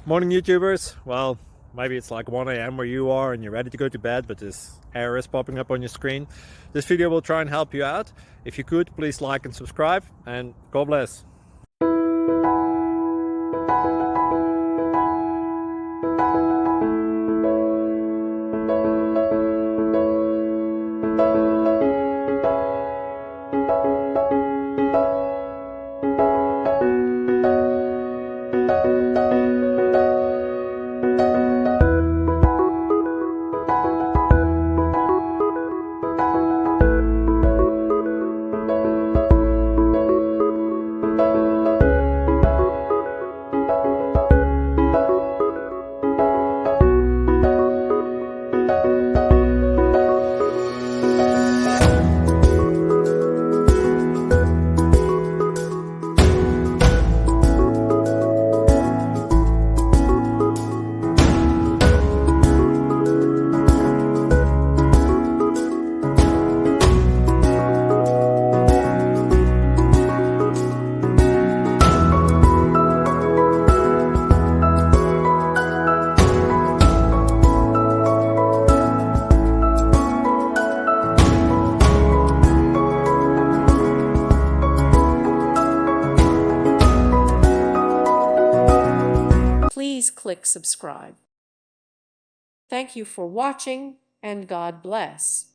Morning YouTubers. Well, maybe it's like 1 a.m. where you are and you're ready to go to bed, but this error is popping up on your screen. This video will try and help you out. If you could, please like and subscribe, and God bless. Please click subscribe. Thank you for watching, and God bless.